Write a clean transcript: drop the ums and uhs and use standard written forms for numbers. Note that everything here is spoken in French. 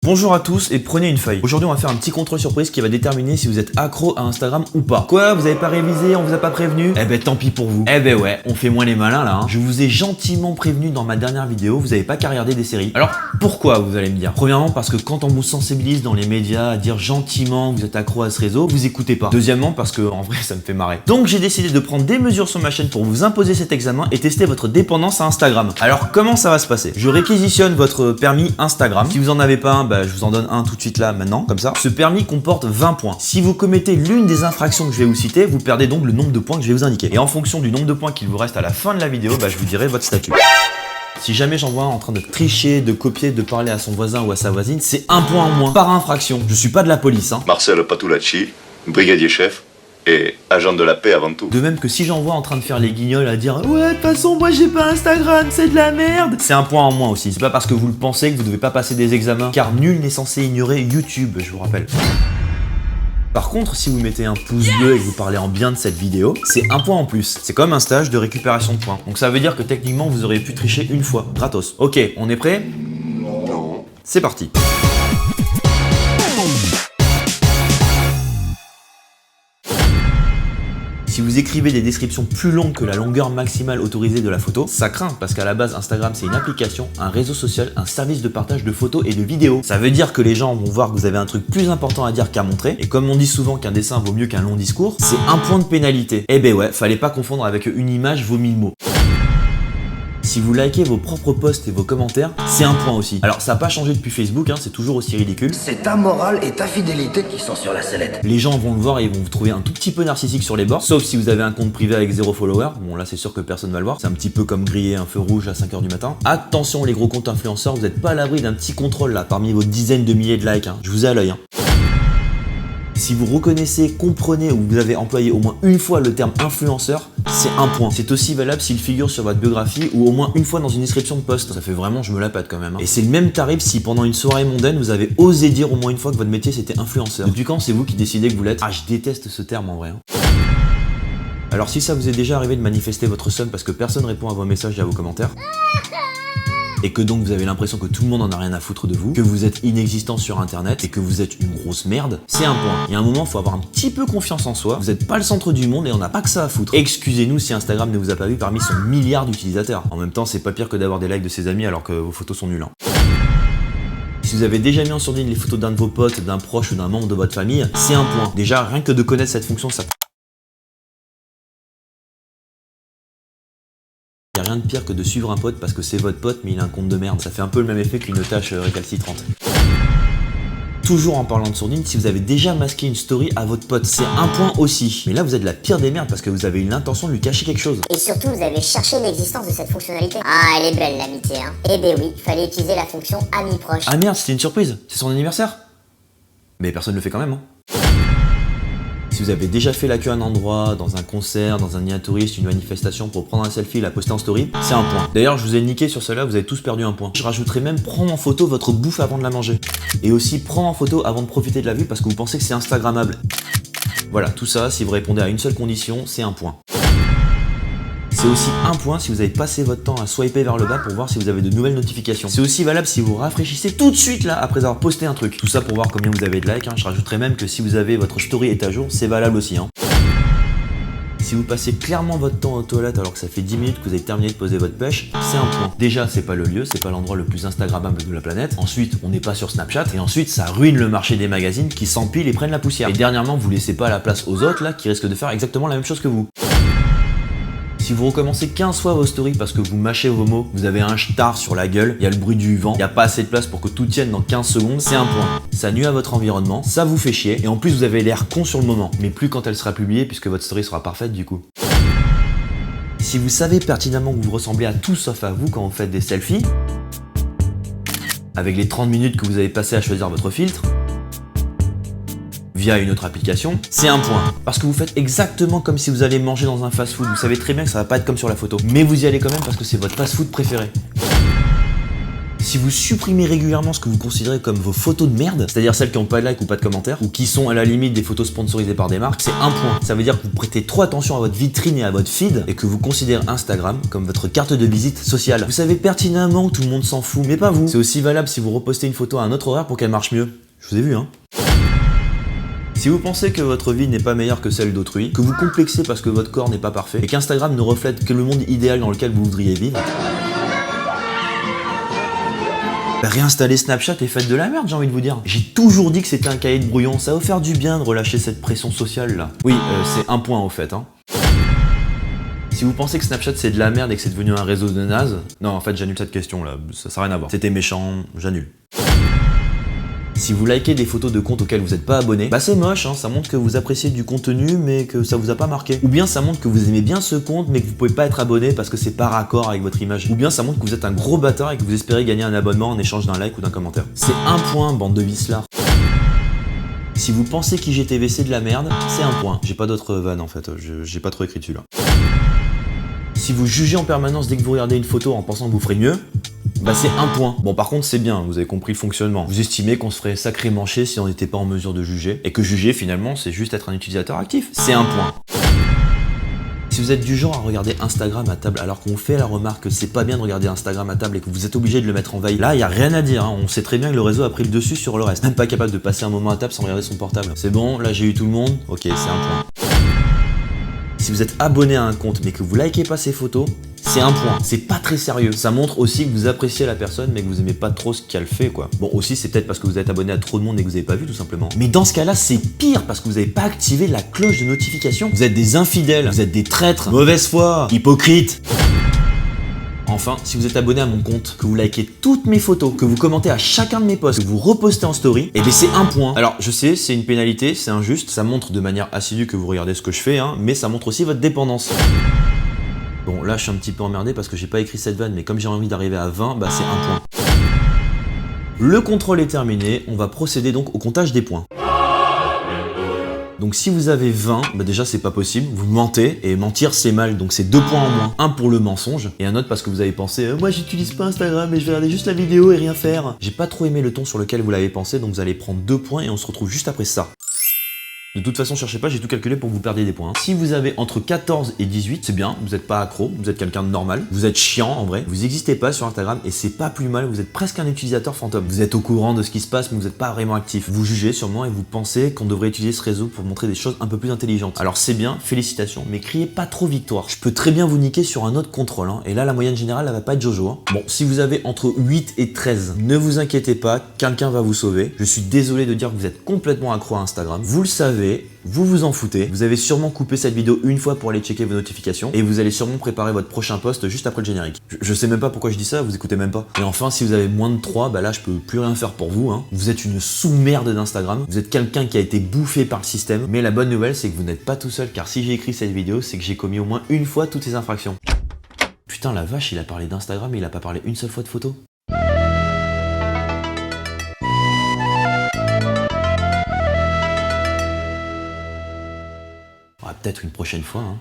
Bonjour à tous et prenez une feuille. Aujourd'hui on va faire un petit contrôle surprise qui va déterminer si vous êtes accro à Instagram ou pas. Quoi, vous avez pas révisé, on vous a pas prévenu? Eh ben tant pis pour vous. Eh ben ouais, on fait moins les malins là. Je vous ai gentiment prévenu dans ma dernière vidéo, vous avez pas qu'à regarder des séries. Alors pourquoi, vous allez me dire? Premièrement parce que quand on vous sensibilise dans les médias à dire gentiment que vous êtes accro à ce réseau, vous écoutez pas. Deuxièmement parce que en vrai ça me fait marrer. Donc j'ai décidé de prendre des mesures sur ma chaîne pour vous imposer cet examen et tester votre dépendance à Instagram. Alors comment ça va se passer? Je réquisitionne votre permis Instagram. Si vous en avez pas un, je vous en donne un tout de suite là, maintenant, comme ça. Ce permis comporte 20 points. Si vous commettez l'une des infractions que je vais vous citer, vous perdez donc le nombre de points que je vais vous indiquer. Et en fonction du nombre de points qu'il vous reste à la fin de la vidéo, je vous dirai votre statut. Si jamais j'en vois un en train de tricher, de copier, de parler à son voisin ou à sa voisine, c'est un point en moins par infraction. Je suis pas de la police, hein. Marcel Patulacci, brigadier chef et agent de la paix avant tout. De même que si j'en vois en train de faire les guignols à dire « Ouais, de toute façon, moi j'ai pas Instagram, c'est de la merde !» C'est un point en moins aussi. C'est pas parce que vous le pensez que vous devez pas passer des examens, car nul n'est censé ignorer YouTube, je vous rappelle. Par contre, si vous mettez un pouce bleu et que vous parlez en bien de cette vidéo, c'est un point en plus. C'est comme un stage de récupération de points. Donc ça veut dire que techniquement, vous auriez pu tricher une fois, gratos. Ok, on est prêt? Non. C'est parti. Si vous écrivez des descriptions plus longues que la longueur maximale autorisée de la photo, ça craint parce qu'à la base Instagram c'est une application, un réseau social, un service de partage de photos et de vidéos. Ça veut dire que les gens vont voir que vous avez un truc plus important à dire qu'à montrer, et comme on dit souvent qu'un dessin vaut mieux qu'un long discours, c'est un point de pénalité. Eh ben ouais, fallait pas confondre avec une image vaut 1000 mots. Si vous likez vos propres posts et vos commentaires, c'est un point aussi. Alors ça n'a pas changé depuis Facebook, c'est toujours aussi ridicule. C'est ta morale et ta fidélité qui sont sur la sellette. Les gens vont le voir et ils vont vous trouver un tout petit peu narcissique sur les bords, sauf si vous avez un compte privé avec 0 follower. Bon là c'est sûr que personne va le voir, c'est un petit peu comme griller un feu rouge à 5h du matin. Attention les gros comptes influenceurs, vous n'êtes pas à l'abri d'un petit contrôle là parmi vos dizaines de milliers de likes, je vous ai à l'œil. Si vous reconnaissez, comprenez ou vous avez employé au moins une fois le terme influenceur, c'est un point. C'est aussi valable s'il figure sur votre biographie ou au moins une fois dans une description de post. Ça fait vraiment je me la pète quand même. Et c'est le même tarif si pendant une soirée mondaine vous avez osé dire au moins une fois que votre métier c'était influenceur. Depuis quand c'est vous qui décidez que vous l'êtes? Ah, je déteste ce terme en vrai. Alors si ça vous est déjà arrivé de manifester votre somme parce que personne répond à vos messages et à vos commentaires, et que donc vous avez l'impression que tout le monde en a rien à foutre de vous, que vous êtes inexistant sur internet et que vous êtes une grosse merde, c'est un point. Il y a un moment, il faut avoir un petit peu confiance en soi, vous n'êtes pas le centre du monde et on n'a pas que ça à foutre. Excusez-nous si Instagram ne vous a pas vu parmi son milliard d'utilisateurs. En même temps, c'est pas pire que d'avoir des likes de ses amis alors que vos photos sont nulles. Si vous avez déjà mis en sourdine les photos d'un de vos potes, d'un proche ou d'un membre de votre famille, c'est un point. Déjà, rien que de connaître cette fonction, ça... Il n'y a rien de pire que de suivre un pote parce que c'est votre pote mais il a un compte de merde. Ça fait un peu le même effet qu'une tâche récalcitrante. Toujours en parlant de sourdine, si vous avez déjà masqué une story à votre pote, c'est un point aussi. Mais là vous êtes la pire des merdes parce que vous avez eu l'intention de lui cacher quelque chose. Et surtout vous avez cherché l'existence de cette fonctionnalité. Ah, elle est belle l'amitié, hein. Eh ben oui, fallait utiliser la fonction ami proche. Ah merde, c'était une surprise, c'est son anniversaire. Mais personne ne le fait quand même, hein. Si vous avez déjà fait la queue à un endroit, dans un concert, dans un nid touriste, une manifestation pour prendre un selfie et la poster en story, c'est un point. D'ailleurs, je vous ai niqué sur cela, vous avez tous perdu un point. Je rajouterai même prendre en photo votre bouffe avant de la manger. Et aussi prendre en photo avant de profiter de la vue parce que vous pensez que c'est instagrammable. Voilà, tout ça, si vous répondez à une seule condition, c'est un point. C'est aussi un point si vous avez passé votre temps à swiper vers le bas pour voir si vous avez de nouvelles notifications. C'est aussi valable si vous rafraîchissez tout de suite là après avoir posté un truc. Tout ça pour voir combien vous avez de likes. Je rajouterai même que si vous avez votre story est à jour, c'est valable aussi. Si vous passez clairement votre temps aux toilettes alors que ça fait 10 minutes que vous avez terminé de poser votre pêche, c'est un point. Déjà, c'est pas le lieu, c'est pas l'endroit le plus instagrammable de la planète. Ensuite, on n'est pas sur Snapchat. Et ensuite, ça ruine le marché des magazines qui s'empilent et prennent la poussière. Et dernièrement, vous laissez pas la place aux autres là qui risquent de faire exactement la même chose que vous. Si vous recommencez 15 fois vos stories parce que vous mâchez vos mots, vous avez un star sur la gueule, il y a le bruit du vent, il n'y a pas assez de place pour que tout tienne dans 15 secondes, c'est un point. Ça nuit à votre environnement, ça vous fait chier, et en plus vous avez l'air con sur le moment, mais plus quand elle sera publiée puisque votre story sera parfaite du coup. Si vous savez pertinemment que vous ressemblez à tout sauf à vous quand vous faites des selfies, avec les 30 minutes que vous avez passé à choisir votre filtre, via une autre application, c'est un point. Parce que vous faites exactement comme si vous allez manger dans un fast-food. Vous savez très bien que ça va pas être comme sur la photo. Mais vous y allez quand même parce que c'est votre fast-food préféré. Si vous supprimez régulièrement ce que vous considérez comme vos photos de merde, c'est-à-dire celles qui n'ont pas de like ou pas de commentaires, ou qui sont à la limite des photos sponsorisées par des marques, c'est un point. Ça veut dire que vous prêtez trop attention à votre vitrine et à votre feed, et que vous considérez Instagram comme votre carte de visite sociale. Vous savez pertinemment que tout le monde s'en fout, mais pas vous. C'est aussi valable si vous repostez une photo à un autre horaire pour qu'elle marche mieux. Je vous ai vu, hein. Si vous pensez que votre vie n'est pas meilleure que celle d'autrui, que vous complexez parce que votre corps n'est pas parfait, et qu'Instagram ne reflète que le monde idéal dans lequel vous voudriez vivre, réinstallez Snapchat et faites de la merde, j'ai envie de vous dire. J'ai toujours dit que c'était un cahier de brouillon, ça va vous faire du bien de relâcher cette pression sociale là. Oui, c'est un point au fait, hein. Si vous pensez que Snapchat c'est de la merde et que c'est devenu un réseau de naze, non en fait j'annule cette question là, ça n'a rien à voir. C'était méchant, j'annule. Si vous likez des photos de comptes auxquels vous n'êtes pas abonné, bah c'est moche, hein, ça montre que vous appréciez du contenu mais que ça vous a pas marqué. Ou bien ça montre que vous aimez bien ce compte mais que vous pouvez pas être abonné parce que c'est pas raccord avec votre image. Ou bien ça montre que vous êtes un gros bâtard et que vous espérez gagner un abonnement en échange d'un like ou d'un commentaire. C'est un point, bande de vicelards. Si vous pensez qu'IGTV c'est de la merde, c'est un point. J'ai pas d'autres vannes en fait, j'ai pas trop écrit dessus là. Si vous jugez en permanence dès que vous regardez une photo en pensant que vous ferez mieux, bah c'est un point. Bon par contre c'est bien, vous avez compris le fonctionnement. Vous estimez qu'on se ferait sacrément chier si on n'était pas en mesure de juger, et que juger finalement c'est juste être un utilisateur actif. C'est un point. Si vous êtes du genre à regarder Instagram à table alors qu'on fait la remarque que c'est pas bien de regarder Instagram à table et que vous êtes obligé de le mettre en veille, là y a rien à dire, hein. On sait très bien que le réseau a pris le dessus sur le reste. Même pas capable de passer un moment à table sans regarder son portable. C'est bon, là j'ai eu tout le monde, ok c'est un point. Si vous êtes abonné à un compte mais que vous likez pas ses photos, c'est un point. C'est pas très sérieux. Ça montre aussi que vous appréciez la personne mais que vous aimez pas trop ce qu'elle fait quoi. Bon aussi c'est peut-être parce que vous êtes abonné à trop de monde et que vous avez pas vu tout simplement. Mais dans ce cas-là c'est pire parce que vous avez pas activé la cloche de notification. Vous êtes des infidèles, vous êtes des traîtres, mauvaise foi, hypocrites. Enfin, si vous êtes abonné à mon compte, que vous likez toutes mes photos, que vous commentez à chacun de mes posts, que vous repostez en story, et bien c'est un point. Alors je sais, c'est une pénalité, c'est injuste, ça montre de manière assidue que vous regardez ce que je fais, hein, mais ça montre aussi votre dépendance. Bon là je suis un petit peu emmerdé parce que j'ai pas écrit cette vanne, mais comme j'ai envie d'arriver à 20, bah c'est un point. Le contrôle est terminé, on va procéder donc au comptage des points. Donc si vous avez 20, bah déjà c'est pas possible, vous mentez, et mentir c'est mal, donc c'est 2 points en moins. Un pour le mensonge, et un autre parce que vous avez pensé moi j'utilise pas Instagram et je vais regarder juste la vidéo et rien faire. J'ai pas trop aimé le ton sur lequel vous l'avez pensé, donc vous allez prendre 2 points et on se retrouve juste après ça. De toute façon, cherchez pas, j'ai tout calculé pour que vous perdiez des points. Si vous avez entre 14 et 18, c'est bien, vous êtes pas accro, vous êtes quelqu'un de normal, vous êtes chiant en vrai, vous n'existez pas sur Instagram et c'est pas plus mal, vous êtes presque un utilisateur fantôme. Vous êtes au courant de ce qui se passe mais vous n'êtes pas vraiment actif. Vous jugez sûrement et vous pensez qu'on devrait utiliser ce réseau pour montrer des choses un peu plus intelligentes. Alors c'est bien, félicitations, mais criez pas trop victoire. Je peux très bien vous niquer sur un autre contrôle, hein, et là la moyenne générale elle va pas être Jojo. Hein. Bon, si vous avez entre 8 et 13, ne vous inquiétez pas, quelqu'un va vous sauver. Je suis désolé de dire que vous êtes complètement accro à Instagram. Vous le savez, vous vous en foutez, vous avez sûrement coupé cette vidéo une fois pour aller checker vos notifications et vous allez sûrement préparer votre prochain post juste après le générique. Je sais même pas pourquoi je dis ça, vous écoutez même pas. Et enfin, si vous avez moins de 3, bah là je peux plus rien faire pour vous, hein. Vous êtes une sous-merde d'Instagram, vous êtes quelqu'un qui a été bouffé par le système, mais la bonne nouvelle c'est que vous n'êtes pas tout seul car si j'ai écrit cette vidéo, c'est que j'ai commis au moins une fois toutes ces infractions. Putain la vache, il a parlé d'Instagram mais il a pas parlé une seule fois de photo. Peut-être une prochaine fois, hein.